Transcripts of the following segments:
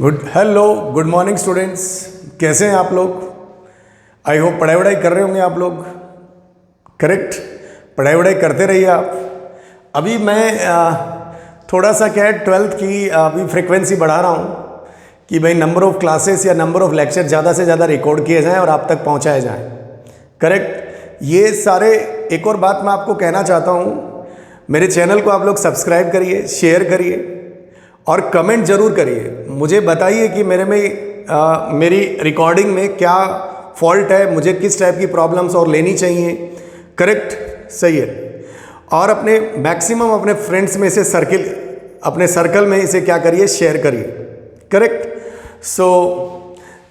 Good morning students. कैसे हैं आप लोग? आई होप पढ़ाई कर रहे होंगे आप लोग। करेक्ट, पढ़ाई करते रहिए आप। अभी मैं थोड़ा सा क्या है 12th की अभी फ्रिक्वेंसी बढ़ा रहा हूँ कि भाई नंबर ऑफ़ क्लासेस या नंबर ऑफ़ लेक्चर ज़्यादा से ज़्यादा रिकॉर्ड किए जाएं और आप तक पहुँचाए जाएं। करेक्ट, ये सारे एक और बात मैं आपको कहना चाहता हूँ, मेरे चैनल को आप लोग सब्सक्राइब करिए, शेयर करिए और कमेंट ज़रूर करिए। मुझे बताइए कि मेरी रिकॉर्डिंग में क्या फॉल्ट है, मुझे किस टाइप की प्रॉब्लम्स और लेनी चाहिए। करेक्ट, सही है। और अपने मैक्सिमम अपने फ्रेंड्स में से अपने सर्कल में इसे क्या करिए, शेयर करिए। करेक्ट, सो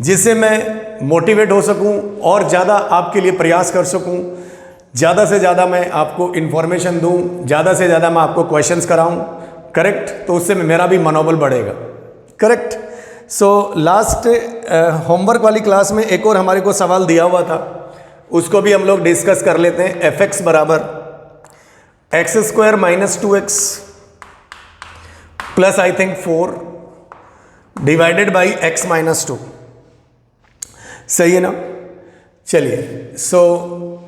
जिससे मैं मोटिवेट हो सकूं और ज़्यादा आपके लिए प्रयास कर सकूं, ज़्यादा से ज़्यादा मैं आपको इन्फॉर्मेशन दूं, ज़्यादा से ज़्यादा मैं आपको क्वेश्चंस कराऊं। करेक्ट, तो उससे मेरा भी मनोबल बढ़ेगा। करेक्ट, सो लास्ट होमवर्क वाली क्लास में एक और हमारे को सवाल दिया हुआ था, उसको भी हम लोग डिस्कस कर लेते हैं। एफ एक्स बराबर x square minus 2x plus I think 4 divided by x minus 2। सही है ना? चलिए, सो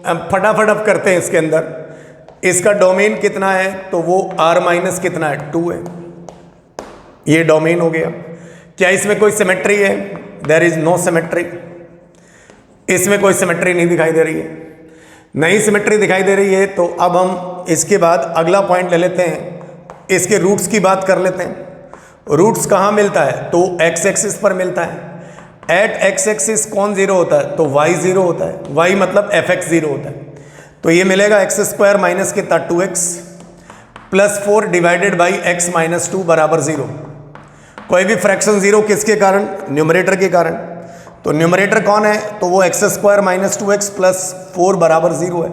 अब फटाफट अब करते हैं। इसके अंदर इसका डोमेन कितना है, तो वो r माइनस कितना है, 2 है। ये डोमेन हो गया। क्या इसमें कोई सिमेट्री है? There is no symmetry. इसमें कोई सिमेट्री नहीं दिखाई दे रही है। नहीं सिमेट्री दिखाई दे रही है तो अब हम इसके बाद अगला पॉइंट ले लेते हैं, इसके रूट्स की बात कर लेते हैं। रूट्स कहाँ मिलता है? तो x एक्सिस पर मिलता है। एट x एक्सिस कौन जीरो होता है? तो y जीरो होता है। y मतलब fx जीरो होता है। तो ये मिलेगा एक्स स्क्वायर माइनस कितना, 2x plus 4 divided by x minus 2 बराबर 0। कोई भी फ्रैक्शन जीरो किसके कारण? न्यूमरेटर के कारण। तो न्यूमरेटर कौन है? तो वो x square minus 2x plus 4 बराबर 0 है।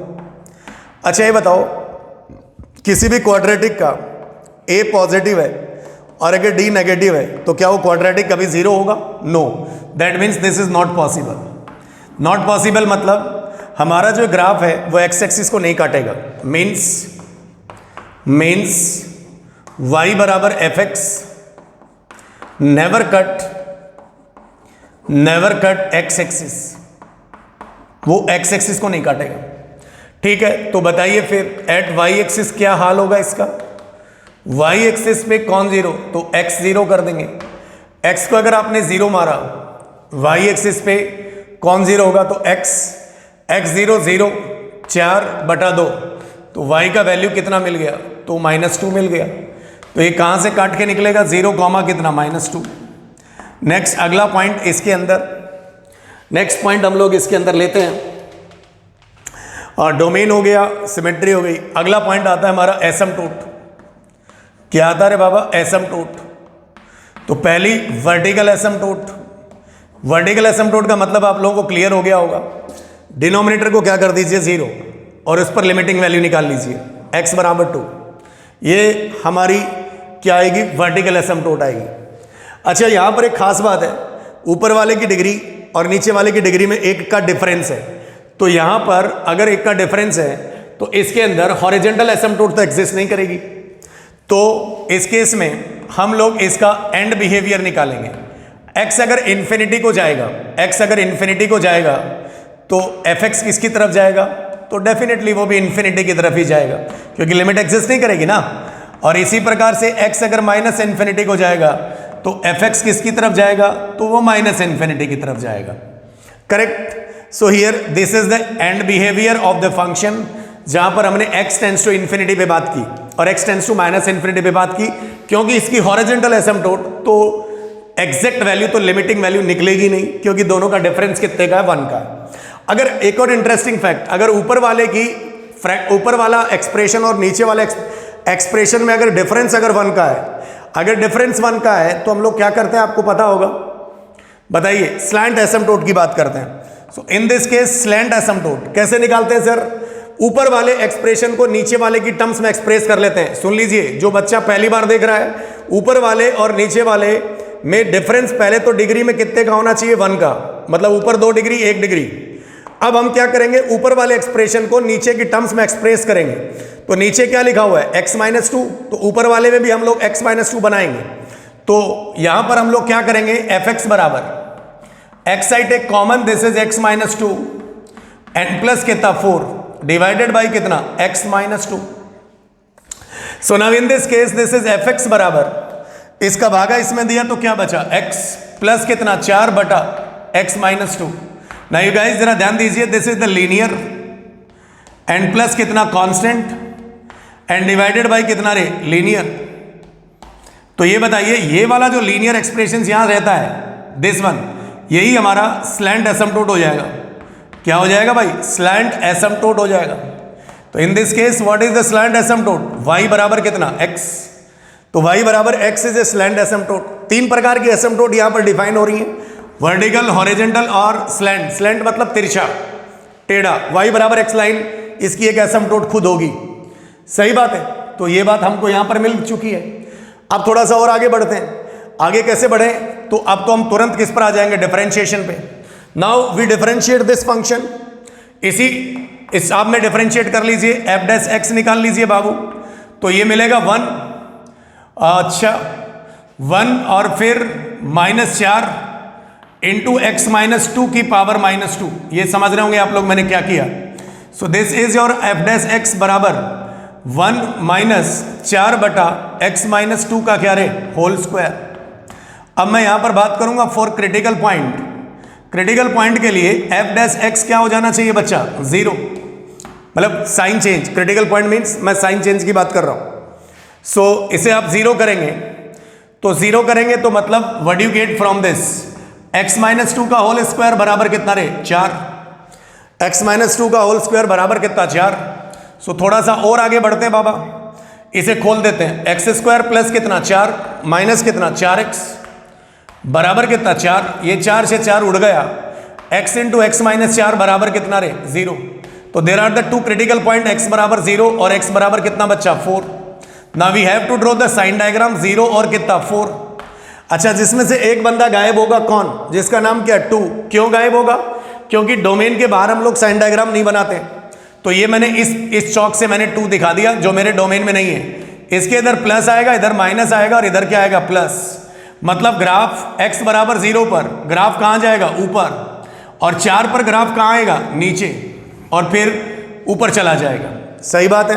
अच्छा ये बताओ, किसी भी क्वाड्रेटिक का a पॉजिटिव है और अगर d नेगेटिव है तो क्या वो क्वाड्रेटिक कभी जीरो होगा? No, that means this is not possible. Not possible मतलब हमारा जो ग्राफ है वो एक्स एक्सिस को नहीं काटेगा। मीन्स y बराबर F x never cut x axis, वो एक्स एक्सिस को नहीं काटेगा। ठीक है, तो बताइए फिर एट वाई एक्सिस क्या हाल होगा इसका? वाई एक्सिस पे कौन जीरो? तो एक्स जीरो कर देंगे। एक्स को अगर आपने जीरो मारा, वाई एक्सिस पे कौन जीरो होगा? तो एक्स जीरो 0 4/2, तो वाई का वैल्यू कितना मिल गया? तो -2 मिल गया। तो ये कहाँ से काट के निकलेगा? 0 कॉमा कितना, -2। नेक्स्ट अगला पॉइंट इसके अंदर, नेक्स्ट पॉइंट हम लोग इसके अंदर लेते हैं। और डोमेन हो गया, सिमेट्री हो गई। अगला पॉइंट आता है हमारा एसिम्पटोट। क्या आता है बाबा? एसिम्पटोट। तो पहली वर्टिकल एसिम्पटोट। वर्टिकल एसिम्पटोट का मतलब आप लोगों को क्लियर हो गया होगा। डिनोमिनेटर को क्या कर दीजिए, 0, और उस पर लिमिटिंग वैल्यू निकाल लीजिए, x बराबर 2। ये हमारी क्या आएगी? वर्टिकल एसिम्पटोट आएगी। अच्छा, यहाँ पर एक खास बात है, ऊपर वाले की डिग्री और नीचे वाले की डिग्री में 1 का डिफरेंस है। तो यहाँ पर अगर 1 का डिफरेंस है तो इसके अंदर हॉरिजॉन्टल एसिम्पटोट तो एग्जिस्ट नहीं करेगी। तो इस केस में हम लोग इसका एंड बिहेवियर निकालेंगे। x अगर इन्फिनिटी को जाएगा, तो fx किसकी तरफ जाएगा? तो डेफिनेटली वो भी इन्फिनिटी की तरफ ही जाएगा, क्योंकि लिमिट एग्जिस्ट नहीं करेगी ना। और इसी प्रकार से x अगर माइनस इन्फिनिटी को जाएगा तो fx किसकी तरफ जाएगा? तो वो माइनस इन्फिनिटी की तरफ जाएगा। Correct, so here this is the end behaviour of the function, जहां पर हमने x टेंड्स टू इन्फिनिटी पे बात की और x tends to minus infinity पे बात की, क्योंकि इसकी हॉरिजॉन्टल एसिम्पटोट तो एग्जैक्ट वैल्यू तो लिमिटिंग वैल्यू निकलेगी नहीं, क्योंकि दोनों का डिफरेंस कितने का है? 1 का। अगर एक और इंटरेस्टिंग फैक्ट, अगर ऊपर वाला एक्सप्रेशन और नीचे वाले एक्सप्रेशन में अगर डिफरेंस 1 का है, अगर डिफरेंस 1 का है तो हम लोग क्या करते हैं, आपको पता होगा, बताइए। स्लैंट एसिम्पटोट की बात करते हैं। सो इन दिस केस स्लैंट एसिम्पटोट कैसे निकालते हैं सर? ऊपर वाले एक्सप्रेशन को नीचे वाले की टर्म्स में एक्सप्रेस कर लेते हैं। सुन लीजिए, जो बच्चा पहली बार देख रहा है, ऊपर वाले और नीचे वाले में डिफरेंस पहले तो डिग्री में कितने का होना चाहिए? 1 का, मतलब ऊपर 2 डिग्री 1 डिग्री। अब हम क्या करेंगे, ऊपर वाले एक्सप्रेशन को नीचे की टर्म्स में एक्सप्रेस करेंगे। तो नीचे क्या लिखा हुआ है? x-2, तो ऊपर वाले में भी हम लोग x-2 बनाएंगे। तो यहां पर हम लोग क्या करेंगे, एफ एक्स बराबर x I take common, this is x minus two and plus कितना 4 डिवाइडेड बाई कितना x minus two. So now in this case this is f x बराबर, इसका भागा इसमें दिया तो क्या बचा x प्लस कितना 4 बटा x minus two. Now you guys जरा ध्यान दीजिए, this is the linear and plus कितना कांस्टेंट एंड डिवाइडेड बाय कितना रे लीनियर। तो ये बताइए ये वाला जो लीनियर एक्सप्रेशन यहां रहता है दिस वन, यही हमारा स्लैंट एसिम्पटोट हो जाएगा। क्या हो जाएगा भाई, स्लैंट एसिम्पटोट हो जाएगा। तो in this case what is the slant asymptote, y बराबर कितना x, तो y बराबर x is a slant asymptote. 3 प्रकार की एसिम्पटोट यहां पर डिफाइन हो रही है, वर्टिकल, हॉरिजॉन्टल और स्लैंट। स्लैंट मतलब तिरछा टेढ़ा, y बराबर x लाइन इसकी एक एसिम्पटोट खुद होगी। सही बात है, तो ये बात हमको यहां पर मिल चुकी है। अब थोड़ा सा और आगे बढ़ते हैं, आगे कैसे बढ़े, तो अब तो हम तुरंत किस पर आ जाएंगे, डिफरेंशिएशन पे। Now we differentiate this function, इस आप में डिफरेंशिएट कर लीजिए, एफ डैश एक्स निकाल लीजिए बाबू, तो ये मिलेगा 1, अच्छा 1 और फिर -4 इंटू एक्स माइनस टू की पावर -2। ये समझ रहे होंगे आप लोग मैंने क्या किया। सो this is your F dash x बराबर 1 - 4 बटा एक्स माइनस टू का क्या रे होल स्क्वायर। अब मैं यहां पर बात करूंगा for critical point. Critical point के लिए एफ डैश एक्स क्या हो जाना चाहिए बच्चा, 0, मतलब sign change. Critical point means मैं साइन चेंज की बात कर रहा हूं। सो इसे आप 0 करेंगे, तो 0 करेंगे तो मतलब what you get from this, x minus two का होल स्क्वायर बराबर कितना रे 4, x माइनस टू का होल स्क्वायर बराबर कितना 4। सो थोड़ा सा और आगे बढ़ते हैं बाबा, इसे खोल देते हैं, एक्स स्क्वायर प्लस कितना 4 माइनस कितना 4x बराबर कितना 4, ये 4 से 4 उड़ गया, x इंटू एक्स माइनस 4 बराबर कितना रे 0। तो there are the two critical point, x बराबर 0 और x बराबर कितना बच्चा 4। Now we have to draw the sign diagram, 0 और कितना 4। अच्छा जिसमें से एक बंदा गायब होगा, कौन, जिसका नाम क्या 2। क्यों गायब होगा, क्योंकि डोमेन के बाहर हम लोग साइन डायग्राम नहीं बनाते। तो ये मैंने इस चौक से मैंने 2 दिखा दिया जो मेरे डोमेन में नहीं है। इसके इधर प्लस आएगा, इधर माइनस आएगा और इधर क्या आएगा प्लस। मतलब ग्राफ x बराबर 0 पर ग्राफ कहां जाएगा ऊपर, और 4 पर ग्राफ कहां आएगा नीचे, और फिर ऊपर चला जाएगा। सही बात है,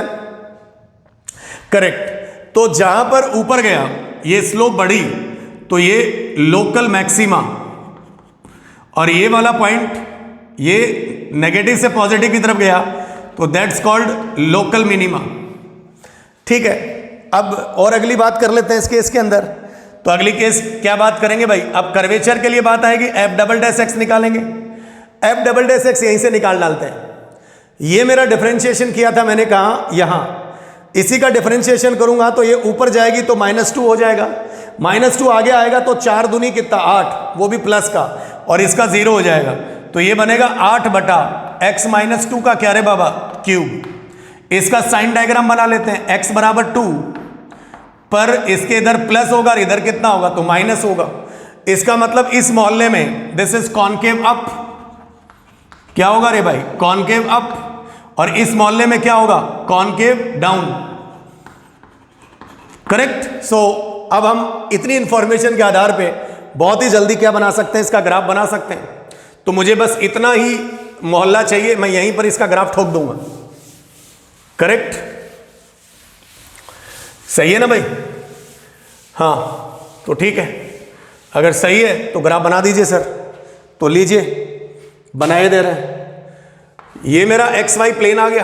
करेक्ट। तो जहां पर ऊपर गया ये स्लोप बढ़ी तो ये लोकल मैक्सिमा, और ये वाला पॉइंट ये नेगेटिव से पॉजिटिव की तरफ गया तो दैट्स कॉल्ड लोकल मिनिमा। ठीक है, अब और अगली बात कर लेते हैं इस केस के अंदर। तो अगली केस क्या बात करेंगे भाई, अब कर्वेचर के लिए बात आएगी, एफ डबल डैश एक्स निकालेंगे। एफ डबल डैश एक्स यहीं से निकाल डालते हैं। ये मेरा डिफरेंशिएशन किया था मैंने कहा यहां, इसी का डिफरेंशिएशन करूंगा तो ये ऊपर जाएगी तो -2 हो जाएगा, -2 आगे आएगा तो 4 दूनी कितना 8, वो भी प्लस का, और इसका 0 हो जाएगा। तो ये बनेगा 8 बटा एक्स माइनस 2 का क्या रे बाबा क्यूब। इसका साइन डायग्राम बना लेते हैं, x बराबर 2 पर इसके इधर प्लस होगा और इधर कितना होगा तो माइनस होगा। इसका मतलब इस मोहल्ले में दिस इज कॉनकेव अप, क्या होगा रे भाई कॉनकेव अप, और इस मोहल्ले में क्या होगा कॉनकेव डाउन। करेक्ट। सो अब हम इतनी इंफॉर्मेशन के आधार पे बहुत ही जल्दी क्या बना सकते हैं, इसका ग्राफ बना सकते हैं। तो मुझे बस इतना ही मोहल्ला चाहिए, मैं यहीं पर इसका ग्राफ ठोक दूंगा। करेक्ट, सही है ना भाई, हाँ तो ठीक है, अगर सही है तो ग्राफ बना दीजिए सर। तो लीजिए बनाए दे रहे हैं, ये मेरा एक्स वाई प्लेन आ गया।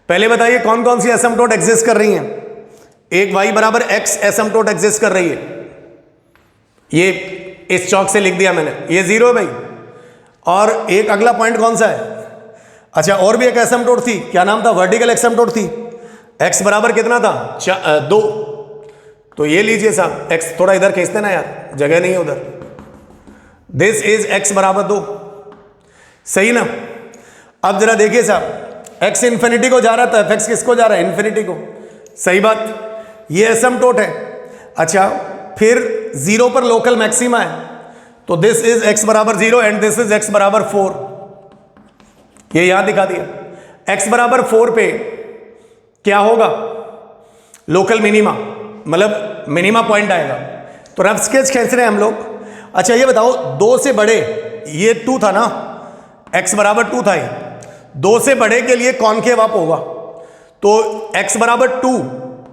पहले बताइए कौन कौन सी एसिम्पटोट एग्जिस्ट कर रही हैं। एक y बराबर x एसिम्पटोट एग्जिस्ट कर रही है, ये इस चौक से लिख दिया मैंने, ये 0 है भाई। और एक अगला पॉइंट कौन सा है, अच्छा और भी एक एसिम्पटोट थी, क्या नाम था, वर्टिकल एसिम्पटोट थी, x बराबर कितना था 2। तो ये लीजिए साहब, x थोड़ा इधर खींचते ना यार, जगह नहीं है उधर। दिस इज x बराबर 2, सही ना। अब जरा देखिए साहब, x इंफिनिटी को जा रहा था, fx किसको जा रहा है इंफिनिटी को, सही बात, ये एसिम्पटोट है। अच्छा फिर 0 पर लोकल मैक्सिमा है, तो दिस इज x बराबर 0 एंड दिस इज x बराबर 4, ये यहां दिखा दिया। x बराबर 4 पे क्या होगा लोकल मिनिमा, मतलब मिनिमा पॉइंट आएगा। तो रफ स्केच खींच रहे हैं हम लोग। अच्छा ये बताओ, 2 से बड़े, ये 2 था ना, x बराबर 2 था ये, 2 से बड़े के लिए कॉनकेव अप होगा। तो x बराबर 2,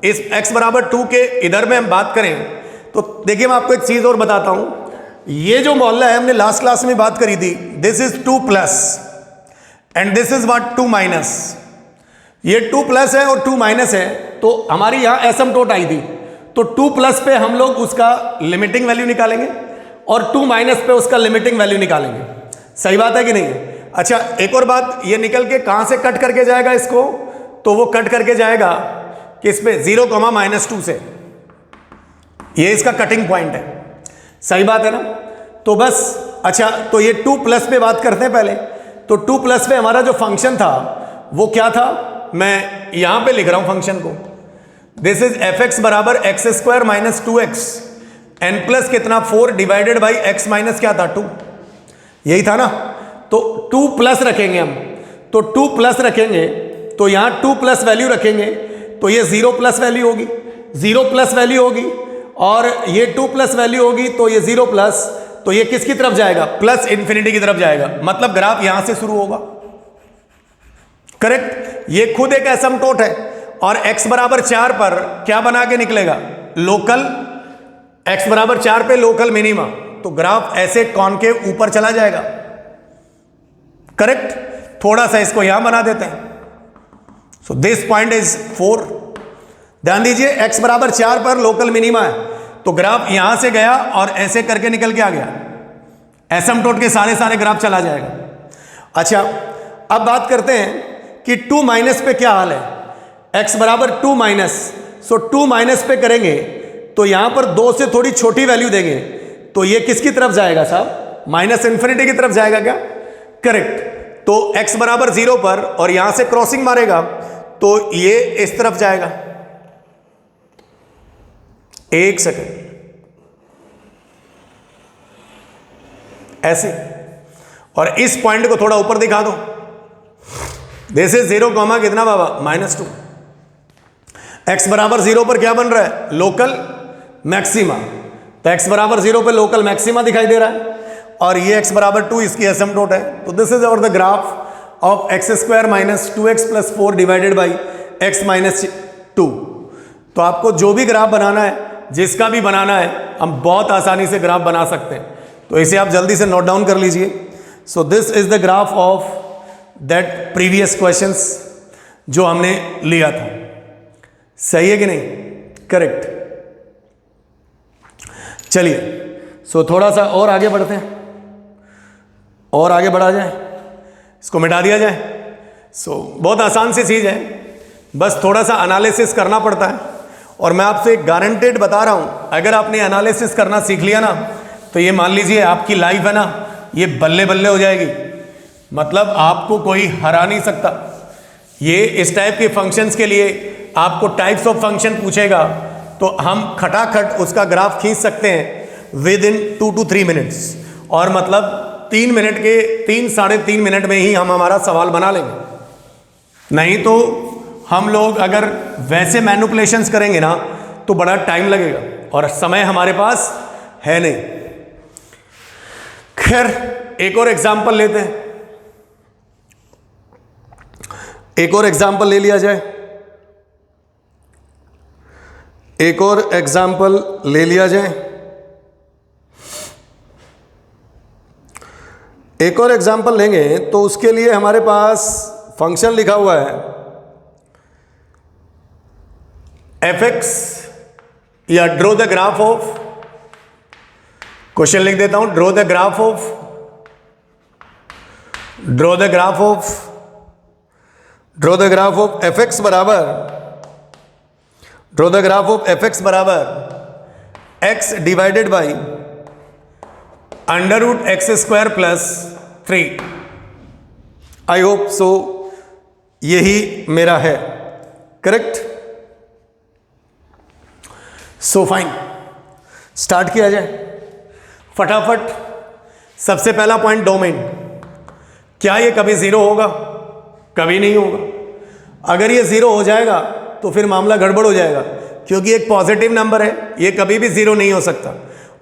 इस x बराबर 2 के इधर में हम बात करें तो देखिए मैं आपको एक चीज और बताता हूं। ये जो मोहल्ला है हमने लास्ट क्लास में बात करी थी, this is 2 plus and this is what 2 minus. ये 2 प्लस है और 2 माइनस है, तो हमारी यहां एसिम्पटोट आई थी, तो 2 प्लस पे हम लोग उसका लिमिटिंग वैल्यू निकालेंगे और 2 माइनस पे उसका लिमिटिंग वैल्यू निकालेंगे। सही बात है कि नहीं? अच्छा एक और बात, ये निकल के कहां से कट करके जाएगा इसको, तो वो कट करके जाएगा किस पे, 0, -2 से। ये इसका कटिंग पॉइंट है। सही बात है ना? तो बस अच्छा, तो ये 2 प्लस पे बात करते हैं पहले। तो 2 प्लस पे हमारा जो फंक्शन था वो क्या था, मैं यहां पे लिख रहा हूं फंक्शन को, दिस इज fx बराबर x² minus 2x n plus कितना 4 डिवाइडेड बाई x माइनस क्या था 2, यही था ना। तो 2 प्लस रखेंगे हम, तो 2 प्लस रखेंगे तो यहां 2 प्लस वैल्यू रखेंगे तो ये 0 प्लस वैल्यू होगी, 0 प्लस वैल्यू होगी, और ये 2 प्लस वैल्यू होगी तो ये 0 प्लस, तो ये किसकी तरफ जाएगा, प्लस इन्फिनिटी की तरफ जाएगा। मतलब ग्राफ यहां से शुरू होगा। करेक्ट? ये खुद एक एसिम्पटोट है और x बराबर 4 पर क्या बना के निकलेगा, लोकल, x बराबर 4 पे लोकल मिनिमा, तो ग्राफ ऐसे कॉनकेव ऊपर चला जाएगा। करेक्ट? थोड़ा सा इसको यहां बना देते हैं। So this point is 4। ध्यान दीजिए, x बराबर 4 पर लोकल मिनिमा है, तो ग्राफ यहां से गया और ऐसे करके निकल के आ गया, एसिम्पटोट के सारे ग्राफ चला जाएगा। अच्छा अब बात करते हैं कि 2 माइनस पे क्या हाल है, x बराबर 2 माइनस, सो 2 माइनस पे करेंगे तो यहां पर 2 से थोड़ी छोटी वैल्यू देंगे तो ये किसकी तरफ जाएगा साहब, माइनस इन्फिनिटी की तरफ जाएगा क्या? करेक्ट। तो x बराबर 0 पर और यहां से क्रॉसिंग मारेगा तो ये इस तरफ जाएगा। एक सेकंड, ऐसे, और इस पॉइंट को थोड़ा ऊपर दिखा दो, दिस इज 0, कितना बाबा, -2। x बराबर 0 पर क्या बन रहा है, लोकल मैक्सिमा, तो x बराबर 0 पे लोकल मैक्सिमा दिखाई दे रहा है, और ये x बराबर 2 इसकी एसिम्पटोट है। तो this is our the graph of x² minus 2x plus 4 divided by x minus 2। तो आपको जो भी ग्राफ बनाना है, जिसका भी बनाना है, हम बहुत आसानी से ग्राफ बना सकते हैं, तो इसे आप जल्दी से नोट डाउन कर लीजिए। सो this is the graph of that previous questions जो हमने लिया था। सही है कि नहीं? करेक्ट। चलिए, सो थोड़ा सा और आगे बढ़ते हैं, और आगे बढ़ा जाए, इसको मिटा दिया जाए। सो बहुत आसान सी चीज़ है, बस थोड़ा सा एनालिसिस करना पड़ता है, और मैं आपसे गारंटेड बता रहा हूं, अगर आपने एनालिसिस करना सीख लिया ना, तो ये मान लीजिए आपकी लाइफ है ना, ये बल्ले बल्ले हो जाएगी। मतलब आपको कोई हरा नहीं सकता। ये इस टाइप के फंक्शंस के लिए आपको टाइप्स ऑफ फंक्शन पूछेगा तो हम खटाखट उसका ग्राफ खींच सकते हैं विद इन 2 to 3 मिनट्स, और मतलब 3 मिनट के 3-3.5 मिनट में ही हम हमारा सवाल बना लेंगे। नहीं तो हम लोग अगर वैसे मैनिपुलेशंस करेंगे ना तो बड़ा टाइम लगेगा और समय हमारे पास है नहीं। खैर एक और एग्जाम्पल लेते हैं, एक और एग्जाम्पल ले लिया जाए, एक और एग्जाम्पल ले लिया जाए, एक और एग्जाम्पल लेंगे तो उसके लिए हमारे पास फंक्शन लिखा हुआ है fx, या draw the graph of, question लिख देता हूं, draw the graph of, draw the graph of, draw the graph of fx बराबर, draw the graph of fx बराबर x divided by √x² plus 3। I hope so यही मेरा है। Correct? So fine, start किया जाए फटाफट। सबसे पहला पॉइंट, डोमेन। क्या ये कभी 0 होगा? कभी नहीं होगा। अगर ये 0 हो जाएगा तो फिर मामला गड़बड़ हो जाएगा, क्योंकि एक पॉजिटिव नंबर है, ये कभी भी 0 नहीं हो सकता।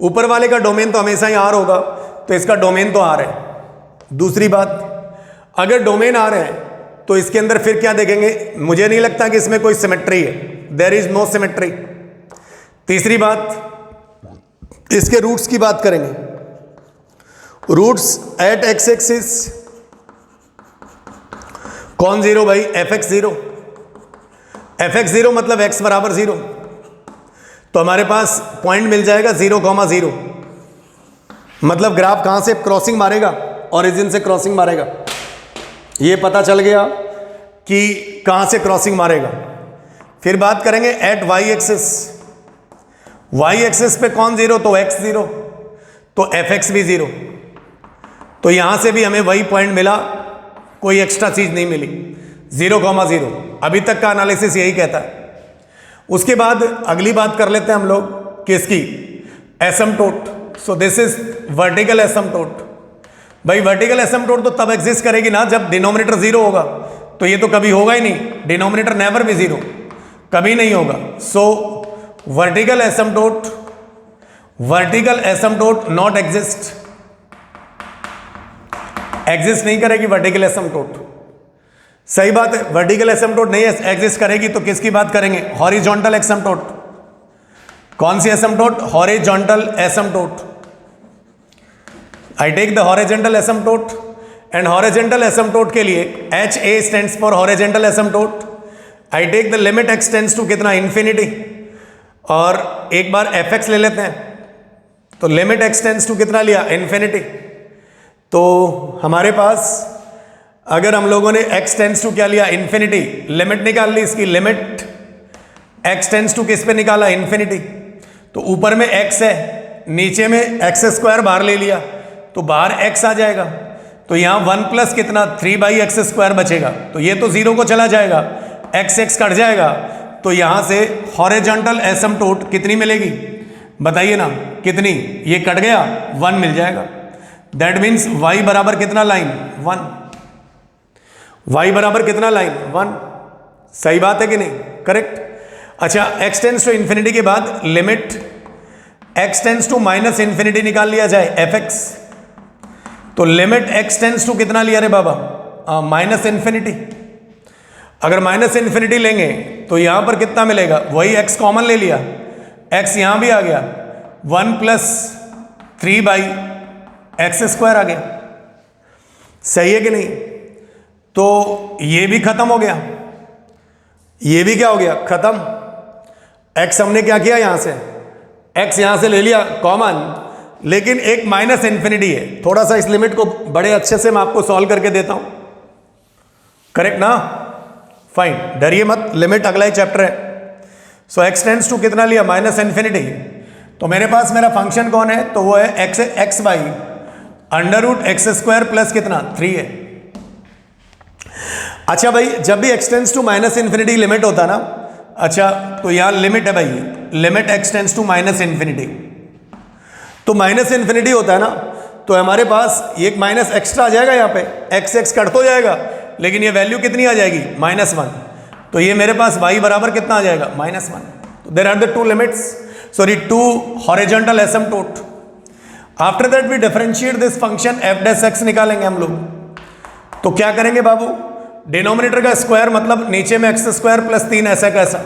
ऊपर वाले का डोमेन तो हमेशा ही आर होगा, तो इसका डोमेन तो आर है। दूसरी बात, अगर डोमेन आर है तो इसके अंदर फिर क्या देखेंगे, मुझे नहीं लगता कि इसमें कोई सिमेट्री है, देयर इज नो सिमेट्री। तीसरी बात, इसके रूट्स की बात करेंगे। रूट्स एट एक्स एक्सिस कौन जीरो भाई, F x zero. F x zero मतलब एक्स बराबर जीरो, तो हमारे पास पॉइंट मिल जाएगा 0,0। मतलब ग्राफ कहां से क्रॉसिंग मारेगा, ओरिजिन से क्रॉसिंग मारेगा। ये पता चल गया कि कहां से क्रॉसिंग मारेगा। फिर बात करेंगे at y axis. Y axis पे कौन जीरो, तो एक्स जीरो, तो एफ एक्स भी जीरो। तो यहां से भी हमें वही पॉइंट मिला, कोई एक्स्ट्रा चीज नहीं मिली, 0,0। अभी तक का एनालिसिस यही कहता है। उसके बाद अगली बात कर लेते हैं हम लोग किसकी, asymptote. So this is vertical asymptote. भाई वर्टिकल एसिम्पटोट तो तब एग्जिस्ट करेगी ना जब डिनोमिनेटर जीरो होगा, तो ये तो कभी होगा ही नहीं, डिनोमिनेटर नेवर भी जीरो, कभी नहीं होगा। So vertical asymptote not exist, exist नहीं करेगी वर्टिकल एसिम्पटोट। सही बात है, वर्टिकल एसिम्पटोट नहीं एग्जिस्ट करेगी तो किसकी बात करेंगे, हॉरिजॉन्टल एसिम्पटोट। कौन सी asymptote, horizontal asymptote. I take the horizontal asymptote and horizontal asymptote के लिए H A stands for horizontal asymptote. I take the limit x tends to कितना, इन्फिनिटी। और एक बार एफ एक्स ले लेते हैं, तो लिमिट एक्स टेंड्स टू कितना लिया, इन्फिनिटी। तो हमारे पास अगर हम लोगों ने x टेंस टू क्या लिया, इन्फिनिटी, लिमिट निकाल ली इसकी, लिमिट x टेंस टू किस पे निकाला, इन्फिनिटी। तो ऊपर में x है, नीचे में एक्स स्क्वायर बाहर ले लिया, तो बाहर x आ जाएगा। तो यहाँ 1 प्लस कितना, 3/x² बचेगा। तो ये तो जीरो को चला जाएगा, x कट जाएगा, तो यहाँ से हॉरिजॉन्टल एसिम्पटोट कितनी मिलेगी, बताइए ना कितनी, ये कट गया, 1 मिल जाएगा। दैट मीन्स y बराबर कितना लाइन, 1। y बराबर कितना लाइन, 1। सही बात है कि नहीं, करेक्ट। अच्छा, x टेंस टू इन्फिनिटी के बाद limit x tends to minus infinity निकाल लिया जाए, fx। तो लिमिट x टेंस टू कितना लिया रे बाबा, माइनस इन्फिनिटी। अगर माइनस इन्फिनिटी लेंगे तो यहां पर कितना मिलेगा, वही x कॉमन ले लिया, x यहां भी आ गया, 1 प्लस 3/x² आ गया। सही है कि नहीं। तो ये भी खत्म हो गया, ये भी क्या हो गया, खत्म। x हमने क्या किया, यहां से x यहां से ले लिया कॉमन, लेकिन एक माइनस इन्फिनिटी है। थोड़ा सा इस लिमिट को बड़े अच्छे से मैं आपको सॉल्व करके देता हूं, करेक्ट ना, फाइन, डरिए मत, लिमिट अगला ही चैप्टर है। सो x टेंड्स टू कितना लिया, माइनस इन्फिनिटी। तो मेरे पास मेरा फंक्शन कौन है, तो वो है x बाई √x² प्लस कितना, 3 है। अच्छा भाई, जब भी x tends to minus infinity limit होता ना, अच्छा तो यहां लिमिट है भाई, limit x tends to minus infinity. तो माइनस इन्फिनिटी होता है ना, तो हमारे पास एक माइनस एक्स्ट्रा आ जाएगा, यहाँ पे x कट तो जाएगा, लेकिन ये वैल्यू कितनी आ जाएगी, -1। तो ये मेरे पास y बराबर कितना आ जाएगा, -1। तो there are the two limits, sorry 2 horizontal asymptote. After that we differentiate this function f' निकालेंगे हम लोग। तो क्या करेंगे बाबू, डिनोमिनेटर का स्क्वायर मतलब नीचे में x² प्लस 3, ऐसा कैसा।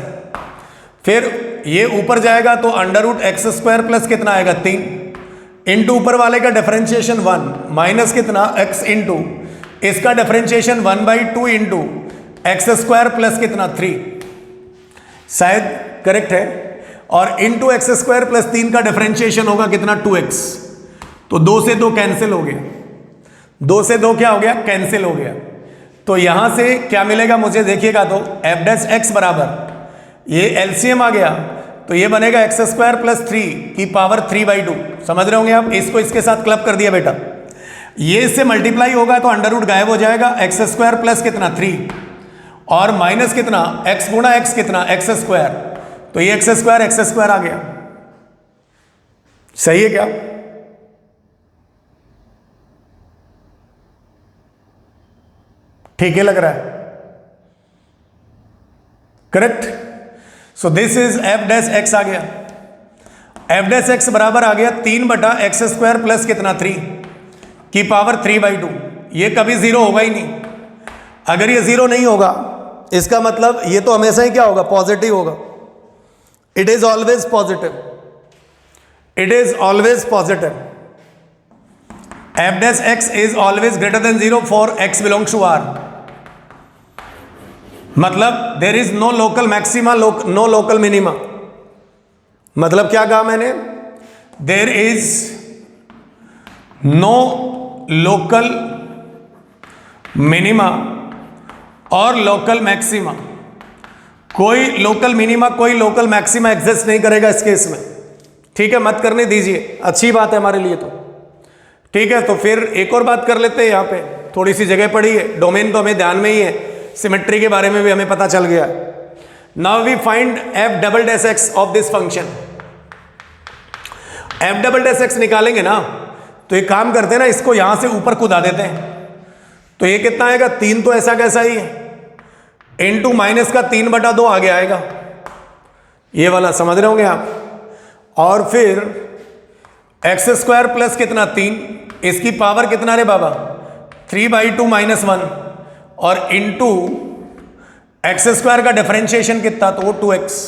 फिर ये ऊपर जाएगा तो √x² प्लस कितना आएगा, 3, इंटू ऊपर वाले का डिफरेंशिएशन 1 माइनस कितना, x इंटू इसका डिफरेंशिएशन 1/2 इंटू x² प्लस कितना, 3, शायद करेक्ट है। और इंटू x² प्लस 3 का डिफरेंशिएशन होगा कितना, 2x। तो 2 से 2 कैंसिल हो गया, 2 से 2 क्या हो गया, कैंसिल हो गया। तो यहां से क्या मिलेगा मुझे, देखिएगा तो f' बराबर, ये एलसीएम आ गया, तो ये बनेगा x² प्लस 3 की पावर 3/2। समझ रहे होंगे आप, इसको इसके साथ क्लब कर दिया बेटा, ये इससे मल्टीप्लाई होगा तो अंडर रूट गायब हो जाएगा, x² प्लस कितना, 3, और माइनस कितना, x गुणा x कितना, x²। तो ये x² आ गया। सही है क्या, ठीक है लग रहा है, correct. So this is f' आ गया। एफ डैश एक्स बराबर आ गया 3/x² प्लस कितना 3 की पावर 3/2। ये कभी जीरो होगा ही नहीं। अगर ये जीरो नहीं होगा इसका मतलब ये तो हमेशा ही क्या होगा, पॉजिटिव होगा। It is always positive, it is always positive. F dash x is always greater than 0 for x belongs to R। मतलब there is no local maxima, no local minima. मतलब क्या कहा मैंने, there is no local minima और local maxima. कोई local minima कोई local maxima exist नहीं करेगा इस केस में। ठीक है, मत करने दीजिए, अच्छी बात है हमारे लिए तो। ठीक है, तो फिर एक और बात कर लेते हैं। यहाँ पे थोड़ी सी जगह पड़ी है, डोमेन तो हमें ध्यान में ही है, सिमेट्री के बारे में भी हमें पता चल गया। Now we find f double dash x of this function. F double dash x निकालेंगे ना, तो एक काम करते हैं ना, इसको यहां से ऊपर कूदा देते हैं। तो ये कितना आएगा, 3 तो ऐसा कैसा ही है, इनटू माइनस का 3/2 आगे आएगा, ये वाला समझ रहे होंगे आप। और फिर x² प्लस कितना 3, इसकी पावर कितना रे बाबा 3/2 - 1 और इंटू x² का डिफरेंशिएशन कितना, तो वो 2x।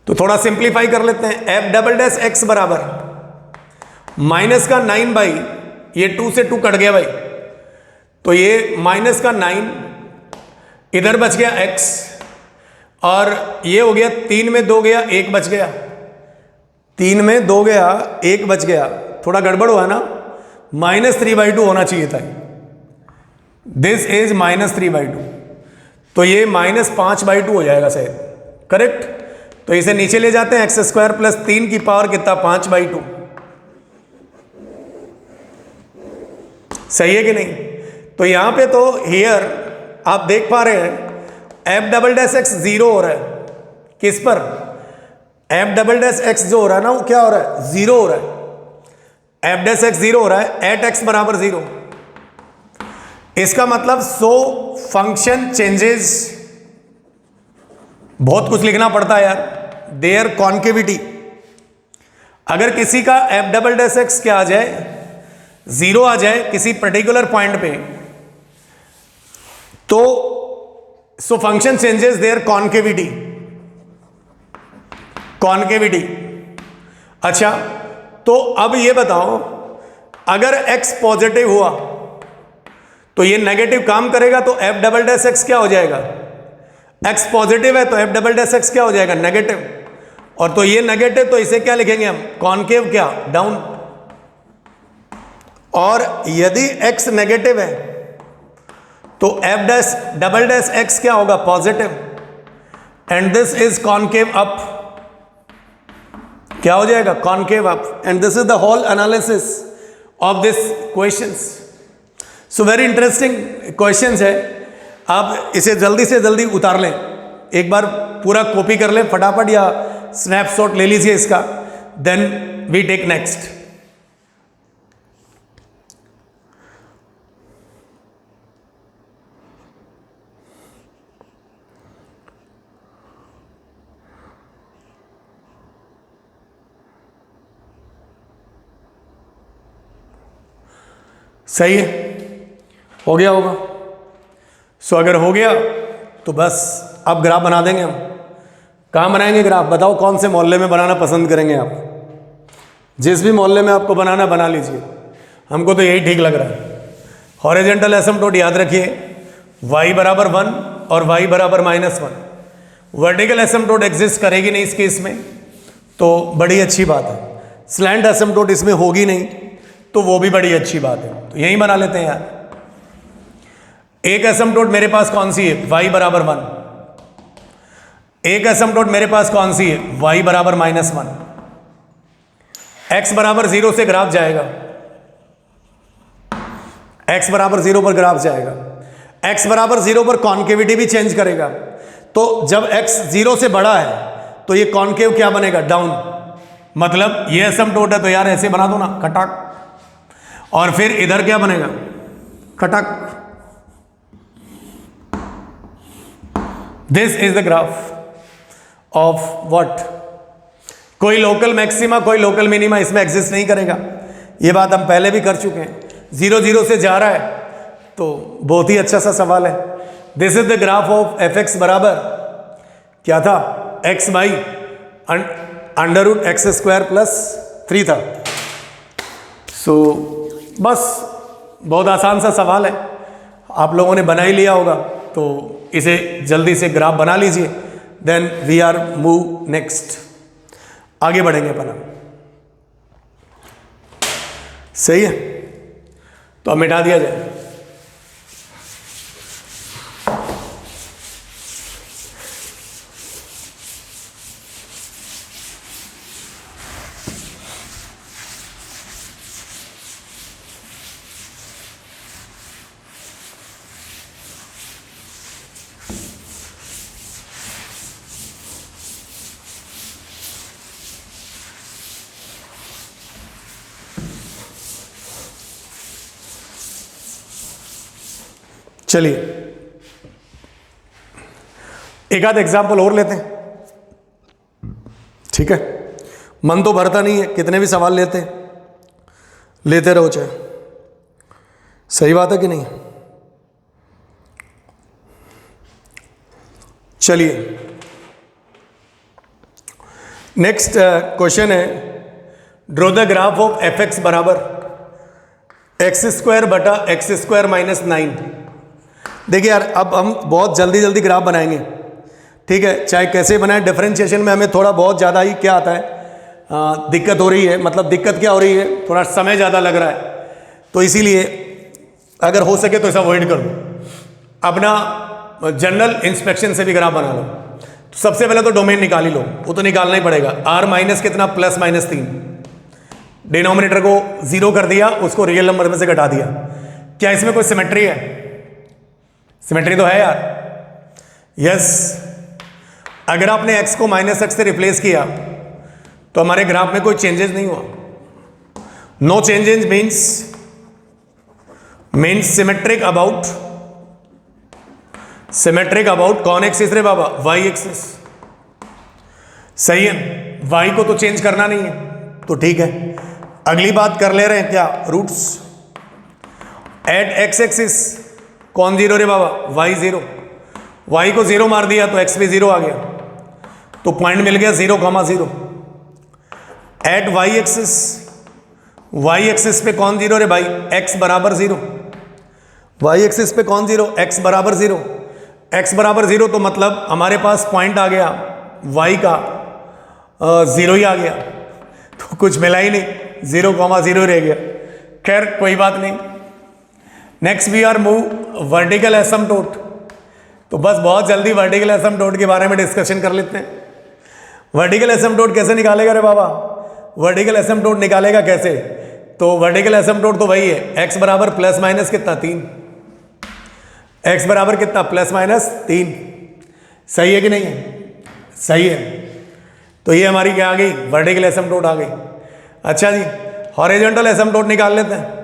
तो थोड़ा सिंप्लीफाई कर लेते हैं। एफ डबल डैश एक्स बराबर माइनस का 9 ये 2 से 2 कट गया भाई, तो ये माइनस का 9 इधर बच गया x, और ये हो गया 3 में 2 गया 1 बच गया, 3 में 2 गया 1 बच गया, थोड़ा गड़बड़ हुआ ना, -3/2 होना चाहिए था। दिस इज -3/2, तो ये -5/2 हो जाएगा शायद, करेक्ट। तो इसे नीचे ले जाते हैं, x² प्लस 3 की पावर कितना 5/2, सही है कि नहीं। तो यहां पे तो हियर आप देख पा रहे हैं एफ डबल डैश एक्स 0 हो रहा है, किस पर, एफ डबल डैश एक्स जो हो रहा है ना वो क्या हो रहा है, 0 हो रहा है। एफ डैश एक्स 0 हो रहा है एट x बराबर 0। इसका मतलब सो फंक्शन चेंजेस, बहुत कुछ लिखना पड़ता है यार, देयर कॉन्केविटी। अगर किसी का एफ डबल डैश एक्स क्या आ जाए, 0 आ जाए किसी पर्टिकुलर पॉइंट पे, तो so function changes their concavity, concavity. अच्छा, तो अब ये बताओ, अगर x पॉजिटिव हुआ तो ये नेगेटिव काम करेगा, तो एफ डबल डैश एक्स क्या हो जाएगा, x पॉजिटिव है तो एफ डबल डैश एक्स क्या हो जाएगा, नेगेटिव। और तो ये नेगेटिव, तो इसे क्या लिखेंगे हम, कॉन्केव क्या, डाउन। और यदि x नेगेटिव है तो f dash double dash x क्या होगा, positive, and this is concave up, क्या हो जाएगा, concave up. And this is the whole analysis of this questions. So very interesting questions है, आप इसे जल्दी से जल्दी उतार लें, एक बार पूरा कॉपी कर लें फटाफट, या स्नैपशॉट ले लीजिए इसका, देन वी टेक नेक्स्ट। सही है, हो गया होगा। सो अगर हो गया तो बस अब ग्राफ बना देंगे हम। कहाँ बनाएंगे ग्राफ, बताओ कौन से मोहल्ले में बनाना पसंद करेंगे आप, जिस भी मोहल्ले में आपको बनाना बना लीजिए, हमको तो यही ठीक लग रहा है। हॉरिजॉन्टल एसिम्पटोट याद रखिए, y बराबर 1 और y बराबर -1। वर्टिकल एसिम्पटोट एग्जिस्ट करेगी नहीं इस केस में, तो बड़ी अच्छी बात है। स्लैंट एसिम्पटोट इसमें होगी नहीं, तो वो भी बड़ी अच्छी बात है, तो यही बना लेते हैं यार। एक एसिम्पटोट मेरे पास कौन सी है, y बराबर 1। एक एसिम्पटोट मेरे पास कौन सी है, y बराबर -1। x बराबर 0 से ग्राफ जाएगा, x बराबर 0 पर ग्राफ जाएगा, x बराबर 0 पर कॉन्केविटी भी चेंज करेगा। तो जब x 0 से बड़ा है तो ये कॉन्केव क्या बनेगा, डाउन। मतलब ये एसिम्पटोट है तो यार ऐसे बना दो ना, कटाक। और फिर इधर क्या बनेगा, Cuttack. This is the graph of what, कोई लोकल मैक्सिमा कोई लोकल मिनिमा इसमें एग्जिस्ट नहीं करेगा, ये बात हम पहले भी कर चुके हैं। 0 0 से जा रहा है तो बहुत ही अच्छा सा सवाल है। This is the graph of f x बराबर क्या था, x by under root x square plus 3 था। सो बस बहुत आसान सा सवाल है, आप लोगों ने बना ही लिया होगा, तो इसे जल्दी से ग्राफ बना लीजिए, then we are move next, आगे बढ़ेंगे अपन। सही है, तो अब मिटा दिया जाए। चलिए एक आध एग्जाम्पल और लेते हैं, ठीक है। मन तो भरता नहीं है, कितने भी सवाल लेते रहो चाहे, सही बात है कि नहीं। चलिए नेक्स्ट क्वेश्चन है, draw the graph of f x बराबर एक्स स्क्वायर बटा एक्स स्क्वायर माइनस 9। देखिए यार, अब हम बहुत जल्दी ग्राफ बनाएंगे, ठीक है। चाहे कैसे बनाएं, डिफरेंशिएशन में हमें थोड़ा बहुत ज़्यादा ही क्या आता है, दिक्कत हो रही है। मतलब दिक्कत क्या हो रही है, थोड़ा समय ज़्यादा लग रहा है, तो इसीलिए अगर हो सके तो इसे अवॉइड कर दो। अपना जनरल इंस्पेक्शन से भी ग्राफ बना लो। तो सबसे पहले तो डोमेन निकाल ही लो, वो तो निकालना ही पड़ेगा। आर माइनस कितना, प्लस माइनस 3, डिनोमिनेटर को 0 कर दिया, उसको रियल नंबर में से घटा दिया। क्या इसमें कोई सिमेट्री है? सिमेट्री तो है यार, यस। अगर आपने x को माइनस एक्स से रिप्लेस किया तो हमारे ग्राफ में कोई चेंजेस नहीं हुआ। No changes means symmetric about कौन एक्सिस रे बाबा, y एक्सिस। सही है, y को तो चेंज करना नहीं है, तो ठीक है। अगली बात कर ले रहे हैं क्या, रूट्स। एट x एक्सिस कौन 0 रे बाबा, y 0। y को 0 मार दिया तो x भी 0 आ गया, तो पॉइंट मिल गया 0,0। एट y एक्सिस पे कौन 0 रे भाई, x बराबर 0। y एक्सिस पे कौन 0, x बराबर 0। x बराबर 0 तो मतलब हमारे पास पॉइंट आ गया y का 0 ही आ गया, तो कुछ मिला ही नहीं, 0,0 रह गया। खैर कोई बात नहीं। Next we are move vertical asymptote. तो बस बहुत जल्दी वर्टिकल एसिम्पटोट के बारे में डिस्कशन कर लेते हैं। वर्टिकल एसिम्पटोट कैसे निकालेगा रे बाबा, वर्टिकल एसिम्पटोट निकालेगा कैसे, तो वर्टिकल एसिम्पटोट तो वही है, x बराबर प्लस माइनस कितना 3, x बराबर कितना प्लस माइनस 3। सही है कि नहीं है, सही है। तो ये हमारी क्या आ गई, वर्टिकल एसिम्पटोट आ गई। अच्छा जी, हॉरिजॉन्टल एसिम्पटोट निकाल लेते हैं।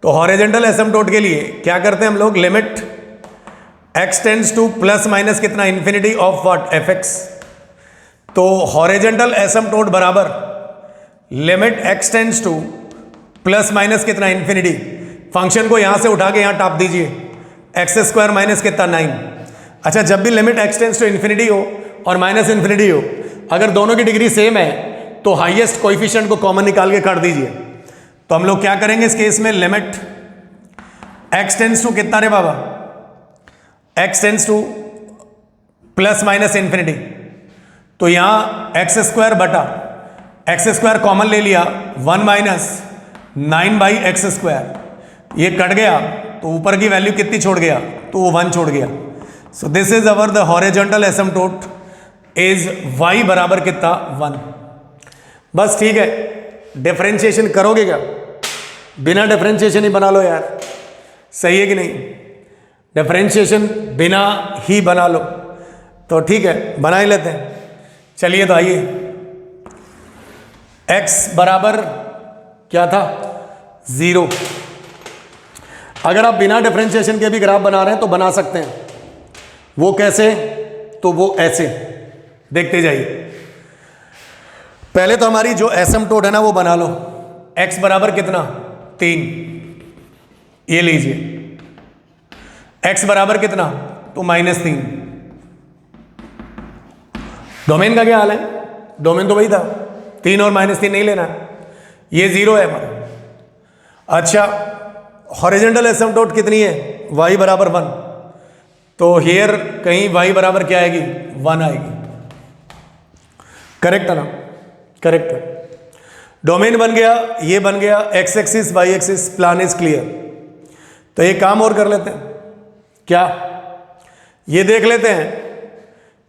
तो हॉरिजॉन्टल एसिम्पटोट के लिए क्या करते हैं हम लोग, limit x tends to plus minus कितना infinity of what, F X. तो हॉरिजॉन्टल एसिम्पटोट बराबर limit x tends to plus minus कितना इन्फिनिटी। फंक्शन को यहां से उठा के यहां टाप दीजिए, एक्स स्क्वायर माइनस कितना 9। अच्छा, जब भी limit x tends to infinity हो और माइनस इन्फिनिटी हो, अगर दोनों की डिग्री सेम है तो हाईएस्ट कोएफिशिएंट को कॉमन निकाल के काट दीजिए। तो हम लोग क्या करेंगे इस केस में, लिमिट x टेंड्स टू कितना रे बाबा, x tends to plus minus infinity. तो यहां एक्स स्क्वायर बटा एक्स स्क्वायर कॉमन ले लिया, 1 माइनस 9 बाई एक्स स्क्वायर, ये कट गया तो ऊपर की वैल्यू कितनी छोड़ गया, तो वो 1 छोड़ गया। So this is our the horizontal asymptote is y बराबर कितना 1। बस ठीक है, डिफरेंशिएशन करोगे क्या, बिना डिफरेंशिएशन ही बना लो यार, सही है कि नहीं, डिफरेंशिएशन बिना ही बना लो। तो ठीक है, बना ही लेते हैं। चलिए तो आइए, x बराबर क्या था 0। अगर आप बिना डिफरेंशिएशन के भी ग्राफ बना रहे हैं तो बना सकते हैं। वो कैसे, तो वो ऐसे देखते जाइए। पहले तो हमारी जो एसिम्प्टोट है ना वो बना लो। x बराबर कितना 3, ये लीजिए। x बराबर कितना तो -3। डोमेन का क्या हाल है, डोमेन तो वही था 3 और -3 नहीं लेना है, ये 0 है हमारा। अच्छा हॉरिजॉन्टल एसिम्प्टोट कितनी है y बराबर 1, तो हियर कहीं y बराबर क्या आएगी 1 आएगी। करेक्ट है ना, करेक्ट है। डोमेन बन गया, ये बन गया, x axis y axis, plan is clear. तो एक काम और कर लेते हैं, क्या ये देख लेते हैं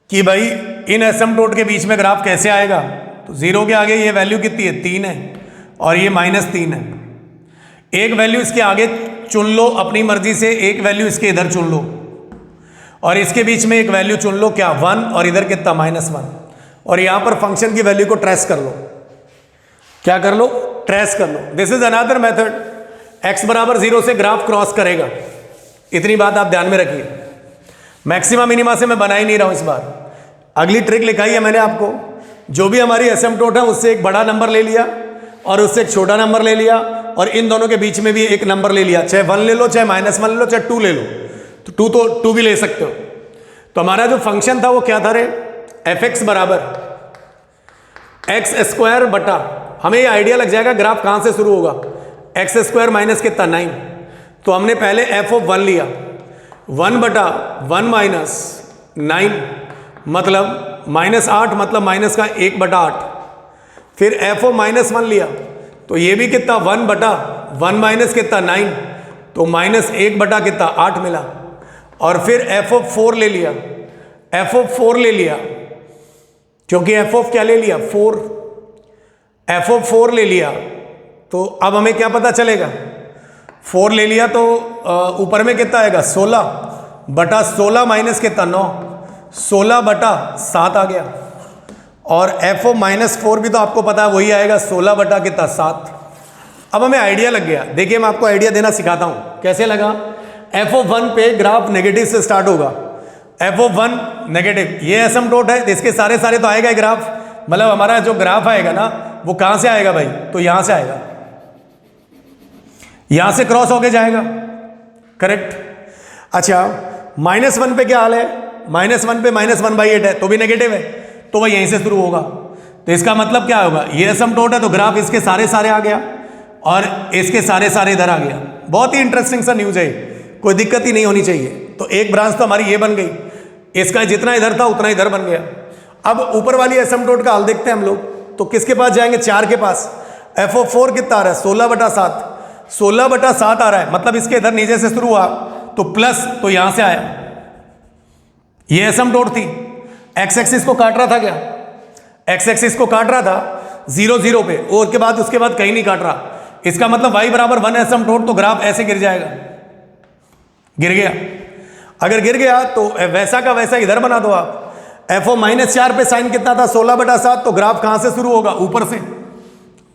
कि भाई इन एसिम्प्टोट के बीच में ग्राफ कैसे आएगा। तो 0 के आगे ये वैल्यू कितनी है 3 है और ये -3 है। एक वैल्यू इसके आगे चुन लो अपनी मर्जी से, एक वैल्यू इसके इधर चुन लो और इसके बीच में एक वैल्यू चुन लो क्या 1 और इधर कितना -1, और यहां पर फंक्शन की वैल्यू को ट्रेस कर लो। क्या कर लो, ट्रेस कर लो। This is another method. x बराबर 0 से ग्राफ क्रॉस करेगा, इतनी बात आप ध्यान में रखिए। मैक्सिमा मिनिमा से मैं बना ही नहीं रहा हूं इस बार, अगली ट्रिक लिखाई है मैंने आपको। जो भी हमारी एसिम्प्टोट है उससे एक बड़ा नंबर ले लिया और उससे एक छोटा नंबर ले लिया और इन दोनों के बीच में भी एक नंबर ले लिया, चाहे 1 ले लो, चाहे -1 ले लो, चाहे 2 ले लो। तो 2 भी ले सकते हो। तो हमारा जो फंक्शन था वो क्या था रे, fx बराबर x² बटा, हमें ये आइडिया लग जाएगा ग्राफ कहां से शुरू होगा, x² माइनस कितना 9। तो हमने पहले f(1) लिया, 1 बटा 1 माइनस 9 मतलब -8, मतलब माइनस का 1 बटा 8। फिर f(-1) लिया, तो ये भी कितना 1 बटा 1 माइनस कितना 9, तो -1 बटा कितना 8 मिला। और फिर f(4) ले लिया, f(4) ले लिया क्योंकि f क्या ले लिया 4, f(4) ले लिया। तो अब हमें क्या पता चलेगा, 4 ले लिया तो ऊपर में कितना आएगा 16 बटा 16 माइनस कितना 9, 16 बटा 7 आ गया। और f(-4) भी तो आपको पता है वही आएगा 16 बटा कितना 7। अब हमें आइडिया लग गया। देखिए मैं आपको आइडिया देना सिखाता हूं, कैसे लगा। f(1) पे ग्राफ नेगेटिव से स्टार्ट होगा, f(1) नेगेटिव, ये एसिम्प्टोट है, इसके सारे तो आएगा ही ग्राफ, मतलब हमारा जो ग्राफ आएगा ना वो कहां से आएगा भाई, तो यहां से आएगा, यहां से क्रॉस होके जाएगा। करेक्ट। अच्छा -1 पे क्या हाल है, -1 पे -1/8 है तो भी नेगेटिव है, तो वह यहीं से शुरू होगा। तो इसका मतलब क्या होगा, ये एसिम्प्टोट है तो ग्राफ इसके सारे आ गया और इसके सारे इधर आ गया। बहुत ही इंटरेस्टिंग सा न्यूज है, कोई दिक्कत ही नहीं होनी चाहिए। तो एक ब्रांच तो हमारी ये बन गई, इसका जितना इधर था उतना इधर बन गया। अब ऊपर वाली एसिम्प्टोट का हाल देखते हैं हम लोग, तो किसके पास जाएंगे, 4 के पास। f(4) कितना आ रहा है 16 बटा 7, 16 बटा 7 आ रहा है, मतलब इसके इधर नीचे से शुरू हुआ तो प्लस, तो यहां से आया। ये एसिम्प्टोट थी, x एक्सिस को काट रहा था क्या, x एक्सिस को काट रहा था 0 0 पे, और उसके बाद कहीं नहीं काट रहा। इसका मतलब y बराबर 1 एसिम्प्टोट, तो ग्राफ ऐसे गिर जाएगा, गिर गया। अगर गिर गया तो वैसा का वैसा इधर बना दो आप। f(-4) पे साइन कितना था 16 बटा 7, तो ग्राफ कहां से शुरू होगा, ऊपर से,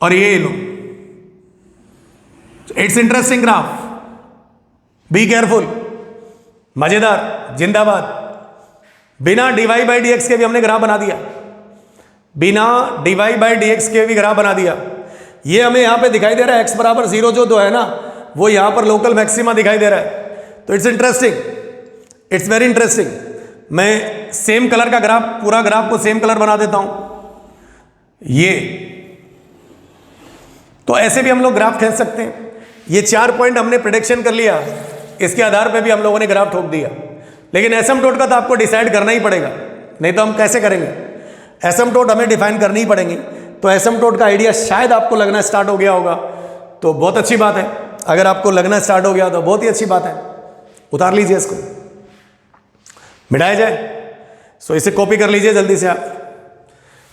और ये लो। It's interesting graph, be careful, मजेदार, जिंदाबाद। बिना dy/dx के भी हमने ग्राफ बना दिया, बिना dy/dx के भी ग्राफ बना दिया। ये हमें यहां पे दिखाई दे रहा है x बराबर 0 जो है ना, वो यहां पर लोकल मैक्सिमा दिखाई दे रहा है। तो it's interesting, it's very interesting. मैं सेम कलर का ग्राफ, पूरा ग्राफ को सेम कलर बना देता हूं। ये तो ऐसे भी हम लोग ग्राफ खींच सकते हैं। ये 4 पॉइंट हमने प्रेडिक्शन कर लिया, इसके आधार पे भी हम लोगों ने ग्राफ ठोक दिया। लेकिन एसिम्प्टोट का तो आपको डिसाइड करना ही पड़ेगा, नहीं तो हम कैसे करेंगे। एसिम्प्टोट हमें डिफाइन करनी ही पड़ेंगी। तो एसिम्प्टोट का आइडिया शायद आपको लगना स्टार्ट हो गया होगा, तो बहुत अच्छी बात है। अगर आपको लगना स्टार्ट हो गया तो बहुत ही अच्छी बात है, उतार लीजिए इसको, मिटाया जाए। सो इसे कॉपी कर लीजिए जल्दी से आप।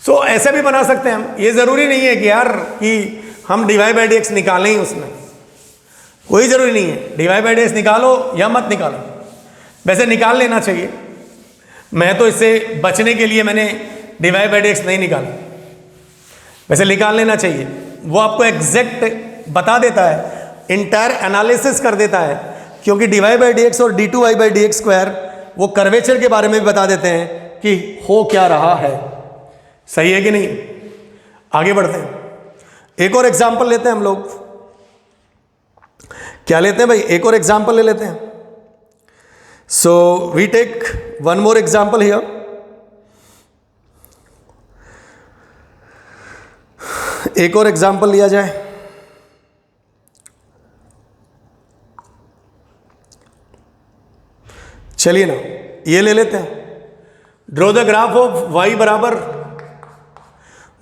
सो ऐसे भी बना सकते हैं हम, ये जरूरी नहीं है कि यार कि हम dy/dx निकालें ही, उसमें कोई जरूरी नहीं है। dy/dx निकालो या मत निकालो, वैसे निकाल लेना चाहिए। मैं तो इससे बचने के लिए मैंने dy/dx नहीं निकाला, वैसे निकाल लेना चाहिए। वो आपको एग्जैक्ट बता देता है, इंटायर एनालिसिस कर देता है, क्योंकि dy/dx और d2y/dx² वो कर्वेचर के बारे में भी बता देते हैं कि हो क्या रहा है। सही है कि नहीं। आगे बढ़ते हैं, एक और एग्जाम्पल लेते हैं हम लोग। क्या लेते हैं भाई, एक और एग्जाम्पल ले लेते हैं। So we take one more example here. एक और एग्जाम्पल लिया जाए। चलिए ना, ये ले लेते हैं। Draw the graph of y बराबर,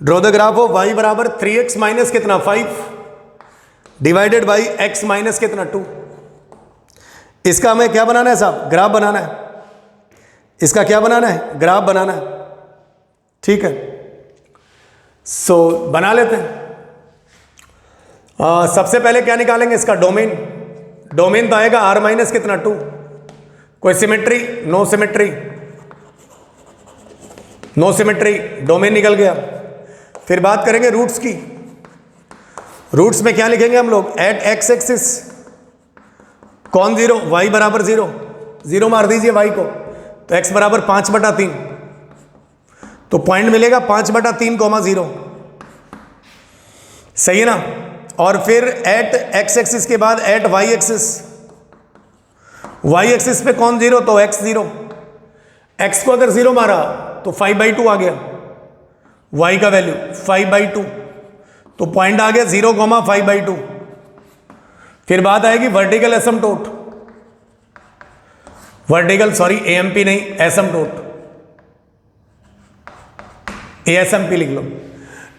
draw the graph of y बराबर 3x माइनस कितना 5 डिवाइडेड बाई x माइनस कितना 2। इसका हमें क्या बनाना है साहब, ग्राफ बनाना है। इसका क्या बनाना है, ग्राफ बनाना है। ठीक है, सो बना लेते हैं। सबसे पहले क्या निकालेंगे, इसका डोमेन। डोमेन तो आएगा r माइनस कितना 2। कोई symmetry, no symmetry, no symmetry, domain निकल गया। फिर बात करेंगे रूट्स की। रूट्स में क्या लिखेंगे हम लोग, एट एक्स एक्सिस कौन 0, y बराबर 0, 0 मार दीजिए y को, तो x बराबर 5/3, तो पॉइंट मिलेगा 5/3, 0। सही है ना। और फिर एट एक्स एक्सिस के बाद at y axis, y axis पे कौन 0, तो x 0। x को अगर 0 मारा तो 5/2 आ गया, y का वैल्यू 5/2, तो पॉइंट आ गया 0, 5/2। फिर बात आएगी वर्टिकल एसिम्पटोट, वर्टिकल सॉरी AMP नहीं, एसिम्पटोट, ASMP लिख लो।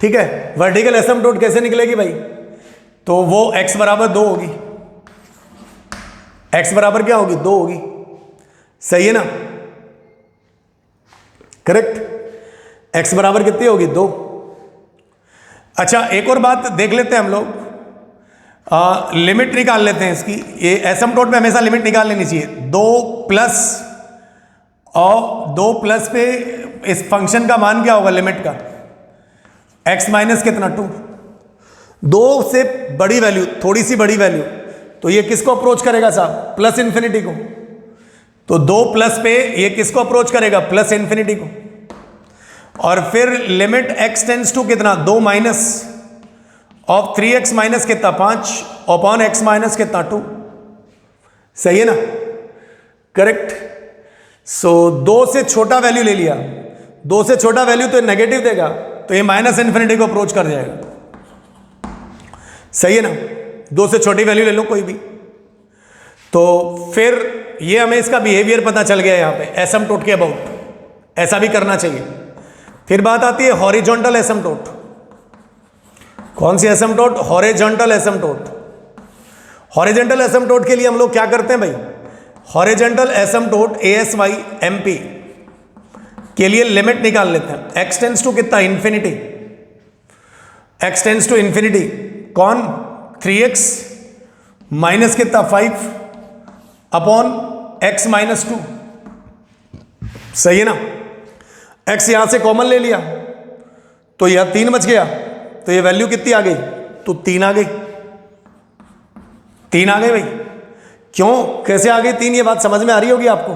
ठीक है, वर्टिकल एसिम्पटोट कैसे निकलेगी भाई, तो वो x बराबर 2 होगी। x बराबर क्या होगी, 2 होगी। सही है ना, करेक्ट। x बराबर कितनी होगी, 2। अच्छा, एक और बात देख लेते हैं हम लोग, लिमिट निकाल लेते हैं इसकी। ये एसिम्पटोट में हमेशा लिमिट निकाल लेनी चाहिए। 2 प्लस और 2 प्लस पे इस फंक्शन का मान क्या होगा, लिमिट का, x माइनस कितना 2। 2 से बड़ी वैल्यू, थोड़ी सी बड़ी वैल्यू, तो ये किसको अप्रोच करेगा साहब, प्लस इन्फिनिटी को। तो 2 प्लस पे ये किसको अप्रोच करेगा, प्लस इन्फिनिटी को। और फिर लिमिट x टेंस टू कितना, 2 माइनस ऑफ 3x माइनस कितना 5 अपॉन x माइनस कितना 2। सही है ना, करेक्ट। सो 2 से छोटा वैल्यू ले लिया, 2 से छोटा वैल्यू तो नेगेटिव देगा, तो ये माइनस इन्फिनिटी को अप्रोच कर जाएगा। सही है ना, 2 से छोटी वैल्यू ले लो कोई भी। तो फिर ये हमें इसका बिहेवियर पता चल गया यहां पे एसिम्पटोट के अबाउट, ऐसा भी करना चाहिए। फिर बात आती है हॉरिजॉन्टल एसिम्पटोट। कौन सी एसिम्पटोट, हॉरिजॉन्टल एसिम्पटोट। हॉरिजॉन्टल एसिम्पटोट के लिए हम लोग क्या करते हैं भाई, हॉरिजॉन्टल एसिम्पटोट ASY MP के लिए लिमिट निकाल लेते हैं। x टेंस टू कितना, infinity, x tends to infinity, कौन 3x माइनस कितना 5 अपॉन x माइनस 2। सही है ना, x यहां से कॉमन ले लिया, तो यह 3 बच गया, तो ये वैल्यू कितनी आ गई, तो 3 आ गई। 3 आ गई भाई, क्यों, कैसे आ गई 3, ये बात समझ में आ रही होगी आपको।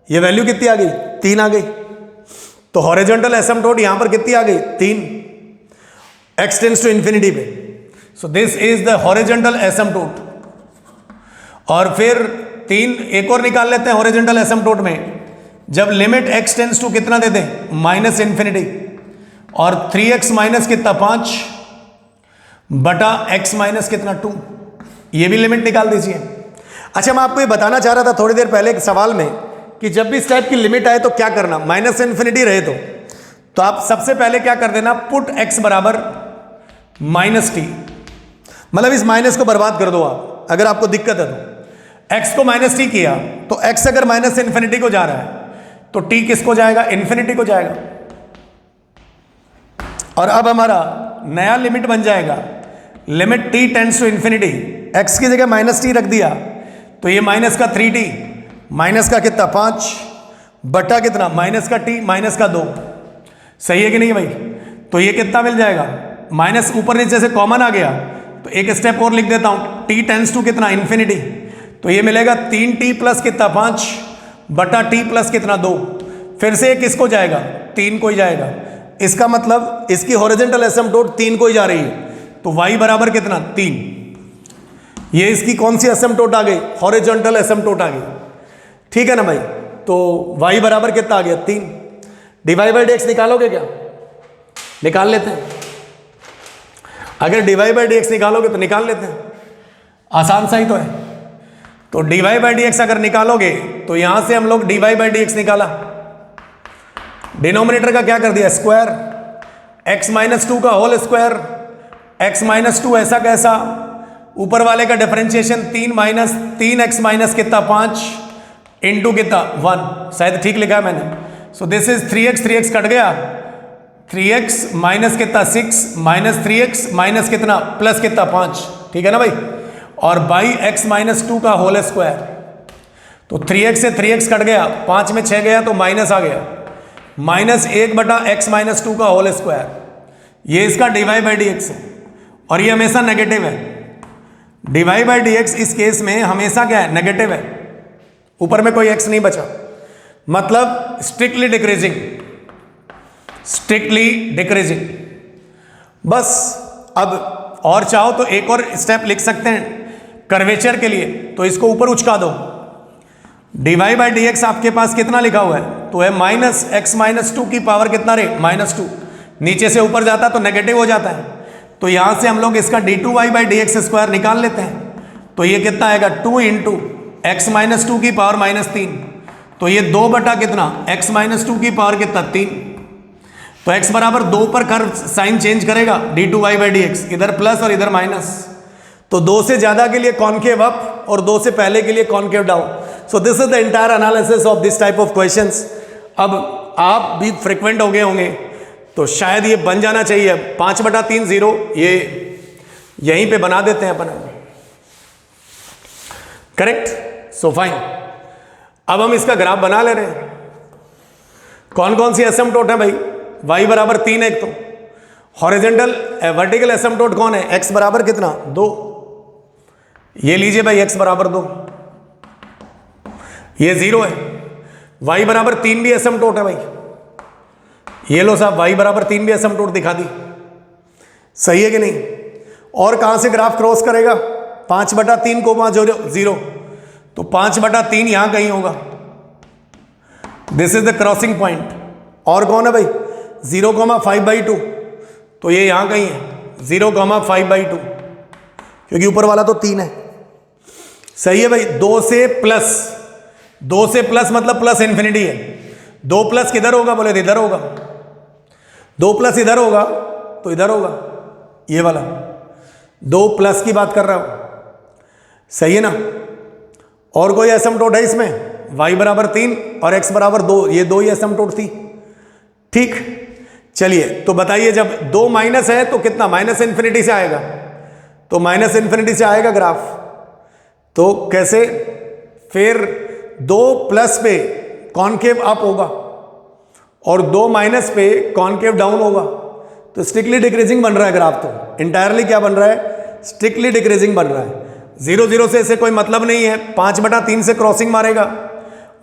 ये वैल्यू कितनी आ गई, 3 आ गई। तो हॉरिजॉन्टल एसिम्पटोट यहां पर कितनी आ गई, 3, x टेंस टू इन्फिनिटी पे। So this is the horizontal asymptote. और फिर 3 एक और निकाल लेते हैं हॉरिजॉन्टल एसिम्पटोट में, जब लिमिट x टेंस टू कितना दे दें, माइनस इन्फिनिटी, और 3x माइनस कितना 5 बटा x माइनस कितना 2, ये भी लिमिट निकाल दीजिए। अच्छा, मैं आपको ये बताना चाह रहा था थोड़ी देर पहले एक सवाल में कि जब भी इस टाइप की लिमिट आए तो क्या करना, माइनस इन्फिनिटी रहे तो आप सबसे पहले क्या कर देना, पुट x बराबर -t, मतलब इस माइनस को बर्बाद कर दो आप, अगर आपको दिक्कत है तो। x को -t किया तो x अगर माइनस इन्फिनिटी को जा रहा है तो t किसको जाएगा, इन्फिनिटी को जाएगा। और अब हमारा नया लिमिट बन जाएगा, limit t tends to infinity, x की जगह -t रख दिया, तो ये माइनस का 3t, माइनस का कितना 5 बटा कितना, माइनस का t माइनस का 2। सही है कि नहीं भाई। तो ये कितना मिल जाएगा, माइनस ऊपर नीचे से कॉमन आ गया, तो एक स्टेप और लिख देता हूं, t टेंड्स टू कितना, इन्फिनिटी, तो ये मिलेगा 3t प्लस कितना 5 बटा t प्लस कितना 2। फिर से ये किसको जाएगा, 3 को ही जाएगा। इसका मतलब इसकी हॉरिजॉन्टल एसिम्पटोट 3 को ही जा रही है, तो y बराबर कितना 3। ये इसकी कौन सी एसिम्पटोट आ गई, हॉरिजॉन्टल एसिम्पटोट आ गई, ठीक है ना भाई। तो y बराबर कितना आ गया 3। डिवाई बाई डी एक्स निकालोगे क्या, निकाल लेते हैं। अगर डिवाई बाई डी एक्स निकालोगे तो निकाल लेते हैं, आसान सा ही तो है। तो डिवाई बाई डी एक्स अगर निकालोगे तो यहां से हम लोग डिवाई बाई डी एक्स निकाला, डिनोमिनेटर का क्या कर दिया स्क्वायर, x माइनस 2 का होल स्क्वायर, x माइनस 2 ऐसा कैसा, ऊपर वाले का डिफरेंशिएशन 3 माइनस 3x माइनस कितना 5 इंटू कितना 1, शायद ठीक लिखा है मैंने। सो दिस इज 3x कट गया, 3x माइनस कितना 6 माइनस 3x माइनस कितना प्लस कितना 5, ठीक है ना भाई। और बाई x माइनस 2 का होल स्क्वायर, तो 3x से 3x कट गया, 5 में 6 गया तो माइनस आ गया, माइनस 1 बटा x माइनस 2 का होल स्क्वायर। ये इसका डिवाई बाई डी एक्स है और ये हमेशा नेगेटिव है। डिवाई बाई डी एक्स इस केस में हमेशा क्या है, नेगेटिव है, ऊपर में कोई x नहीं बचा, मतलब स्ट्रिक्टली डिक्रीजिंग, स्ट्रिक्टली डिक्रीजिंग। बस अब और चाहो तो एक और स्टेप लिख सकते हैं कर्वेचर के लिए, तो इसको ऊपर उचका दो। डिवाई बाई डी एक्स आपके पास कितना लिखा हुआ है, तो है माइनस एक्स माइनस 2 की पावर कितना रे -2, नीचे से ऊपर जाता तो नेगेटिव हो जाता है, तो यहां से हम लोग इसका d2y by D X square निकाल लेते हैं। तो ये कितना आएगा 2 इंटू एक्स माइनस 2 की पावर -3, तो ये 2 बटा कितना x माइनस 2 की पावर कितना 3, तो x बराबर 2 पर कर्व साइन चेंज करेगा, d2y बाई डी एक्स, इधर प्लस और इधर माइनस, तो 2 से ज्यादा के लिए कॉन्केव अप और 2 से पहले के लिए concave down. So this is the entire analysis of this type of questions. अब आप भी फ्रिक्वेंट हो गए होंगे तो शायद ये बन जाना चाहिए, 5/3 0, ये यहीं पे बना देते हैं अपन, करेक्ट। सो फाइन, अब हम इसका ग्राफ बना ले रहे हैं। कौन कौन सी एसिम्पटोट है भाई, y बराबर 3 एक तो हॉरिजॉन्टल, वर्टिकल एसिम्पटोट कौन है, x बराबर कितना 2, ये लीजिए भाई x बराबर 2, ये 0 है। y बराबर 3 भी एसिम्पटोट है भाई, ये लो साहब y बराबर 3 भी एसिम्पटोट दिखा दी, सही है कि नहीं। और कहां से ग्राफ क्रॉस करेगा, 5/3 को 0, तो 5/3 यहां कहीं होगा, this is the crossing point. और कौन है भाई 0,5/2, तो ये यहां कहीं है 0,5/2, क्योंकि ऊपर वाला तो 3 है, सही है भाई। 2 से प्लस मतलब प्लस इंफिनिटी है, 2 प्लस किधर होगा बोले, इधर होगा, 2 प्लस इधर होगा तो इधर होगा, ये वाला 2 प्लस की बात कर रहा हूं, सही है ना। और कोई एसिम्पटोट है इसमें, y बराबर 3 और x बराबर 2, ये 2 ही एसिम्पटोट थी, ठीक। चलिए तो बताइए, जब 2 माइनस है तो कितना माइनस इंफिनिटी से आएगा, तो माइनस इंफिनिटी से आएगा ग्राफ, तो कैसे, फिर 2 प्लस पे कॉन्केव अप होगा और 2 माइनस पे कॉन्केव डाउन होगा, तो स्ट्रिक्टली डिक्रीजिंग बन रहा है ग्राफ, तो इंटायरली क्या बन रहा है, स्ट्रिक्टली डिक्रीजिंग बन रहा है। 0 0 से इसे कोई मतलब नहीं है, 5/3 से क्रॉसिंग मारेगा,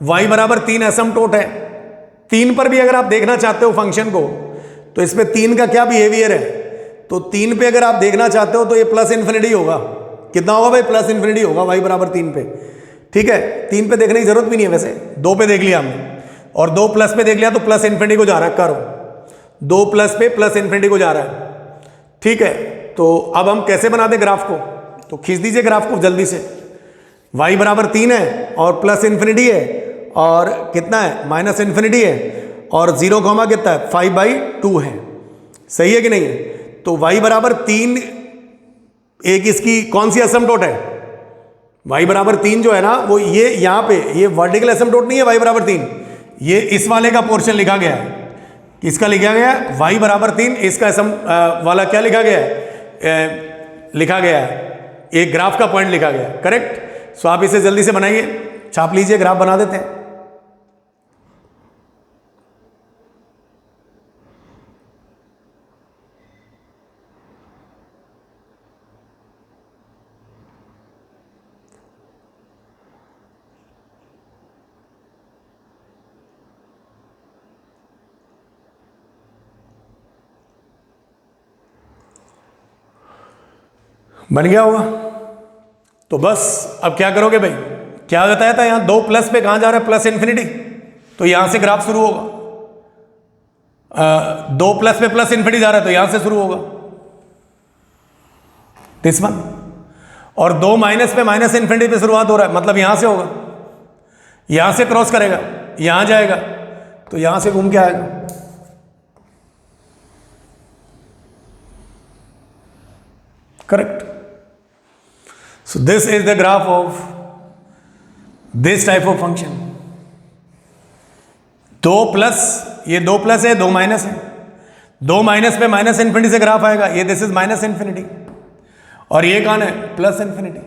y बराबर 3 एसिम्पटोट है, 3 पर भी अगर आप देखना चाहते हो फंक्शन को, तो इसमें 3 का क्या बिहेवियर है, तो 3 पे अगर आप देखना चाहते हो तो ये प्लस इन्फिनिटी होगा, कितना होगा भाई प्लस इन्फिनिटी होगा y बराबर 3 पे, ठीक है। 3 पे देखने की जरूरत भी नहीं है वैसे, 2 पे देख लिया हमने, और 2 प्लस पे देख लिया तो प्लस इन्फिनिटी को जा रहा है, करो 2 प्लस पे प्लस इन्फिनिटी को जा रहा है, ठीक है। तो अब हम कैसे बना दें ग्राफ को, तो खींच दीजिए ग्राफ को जल्दी से, y बराबर 3 है और प्लस इन्फिनिटी है और कितना है माइनस इन्फिनिटी है, और 0 कॉमा कितना है 5/2 है, सही है कि नहीं। तो y बराबर 3 एक इसकी कौन सी एसिम्पटोट है, y बराबर 3 जो है ना वो ये यहाँ पे ये वर्टिकल एसिम्पटोट नहीं है, y बराबर 3 ये इस वाले का पोर्शन लिखा गया है, किसका लिखा गया है, y बराबर 3, इसका वाला क्या लिखा गया है, लिखा गया है एक ग्राफ का पॉइंट लिखा गया, करेक्ट। सो आप इसे जल्दी से बनाइए, छाप लीजिए, ग्राफ बना देते हैं। बन गया होगा। तो बस अब क्या करोगे भाई, क्या बताया था यहाँ 2 प्लस पे कहाँ जा रहा है, प्लस इन्फिनिटी, तो यहाँ से ग्राफ शुरू होगा। 2 प्लस पे प्लस इन्फिनिटी जा रहा है तो यहाँ से शुरू होगा दिस वन, और 2 माइनस पे माइनस इन्फिनिटी पे शुरुआत हो रहा है, मतलब यहाँ से होगा, यहाँ से क्रॉस करेगा, यहाँ जाएगा तो यहाँ से घूम के आएगा। Correct. So this is the graph of this type of function. 2 plus, ये 2 प्लस है, 2 माइनस है, 2 माइनस पे माइनस इन्फिनिटी से ग्राफ आएगा, ये दिस इज माइनस इन्फिनिटी, और ये कौन है, प्लस इन्फिनिटी।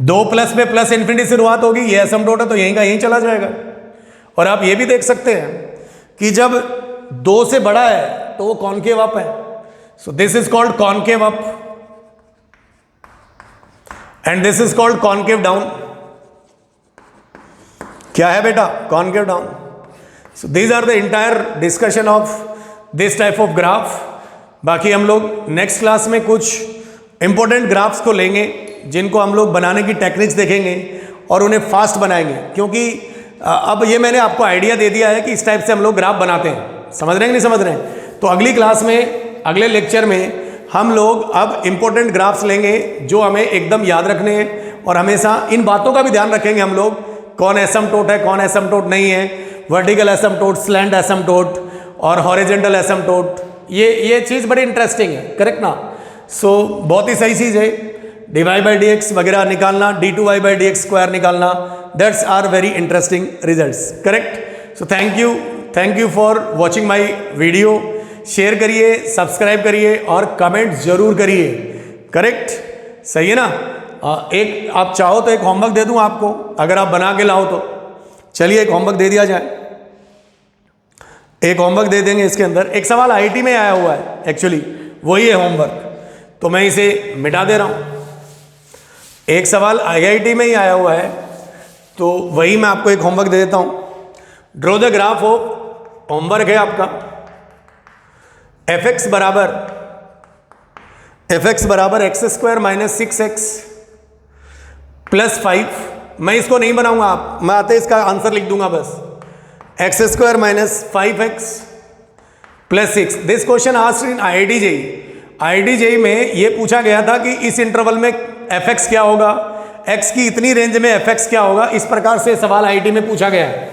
2 प्लस पे प्लस इन्फिनिटी से शुरुआत होगी, ये एसिम्पटोट है तो यहीं का यहीं चला जाएगा। और आप ये भी देख सकते हैं कि जब 2 से बड़ा है तो वो कॉनकेव अप है, so this is called concave up and this is called concave down. क्या है बेटा, concave down. So these are the entire discussion of this type of graph. बाकी हम लोग नेक्स्ट क्लास में कुछ इंपॉर्टेंट ग्राफ्स को लेंगे जिनको हम लोग बनाने की टेक्निक्स देखेंगे और उन्हें फास्ट बनाएंगे, क्योंकि अब ये मैंने आपको आइडिया दे दिया है कि इस टाइप से हम लोग ग्राफ बनाते हैं। समझ रहे हैं कि नहीं समझ रहे हैं? तो अगली क्लास में, अगले लेक्चर में हम लोग अब इंपॉर्टेंट ग्राफ्स लेंगे जो हमें एकदम याद रखने हैं, और हमेशा इन बातों का भी ध्यान रखेंगे हम लोग, कौन एसिम्पटोट है कौन एसिम्पटोट नहीं है, वर्टिकल एसिम्पटोट, स्लैंट एसिम्पटोट और हॉरिजॉन्टल एसिम्पटोट, ये चीज़ बड़ी इंटरेस्टिंग है। करेक्ट ना? सो बहुत ही सही चीज़ है। dy बाई डी एक्स वगैरह निकालना, d2y by D X square निकालना, that's are very interesting results. Correct. So thank you for watching my video. Share करिए, सब्सक्राइब करिए और कमेंट जरूर करिए। करेक्ट, सही है ना? एक आप चाहो तो एक होमवर्क दे दूं आपको, अगर आप बना के लाओ तो। चलिए एक होमवर्क दे दिया जाए, एक होमवर्क दे देंगे। इसके अंदर एक सवाल आईआईटी में आया हुआ है, एक्चुअली वही है होमवर्क, तो मैं इसे मिटा दे रहा हूं। एक सवाल आईआईटी में ही आया हुआ है तो वही मैं आपको एक होमवर्क दे देता हूं। Draw the graph of, homework है आपका, एफ एक्स बराबर x square minus 6x plus 5। मैं इसको नहीं बनाऊंगा, मैं आते इसका आंसर लिख दूंगा बस, x square minus 5x plus 6। This question asked in IIT JEE में ये पूछा गया था कि इस इंटरवल में एफ एक्स क्या होगा, एक्स की इतनी रेंज में एफ एक्स क्या होगा, इस प्रकार से सवाल आईआईटी में पूछा गया है।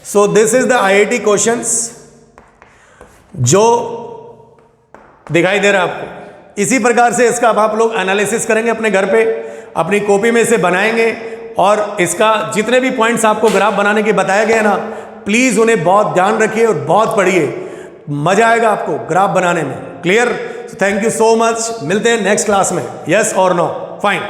So this is the IIT questions जो दिखाई दे रहा है आपको। इसी प्रकार से इसका अब आप लोग एनालिसिस करेंगे अपने घर पे, अपनी कॉपी में इसे बनाएंगे, और इसका जितने भी पॉइंट्स आपको ग्राफ बनाने के बताए गए ना, प्लीज उन्हें बहुत ध्यान रखिए और बहुत पढ़िए, मजा आएगा आपको ग्राफ बनाने में। Clear? Thank you so much, मिलते हैं नेक्स्ट क्लास में। यस और नो? फाइन।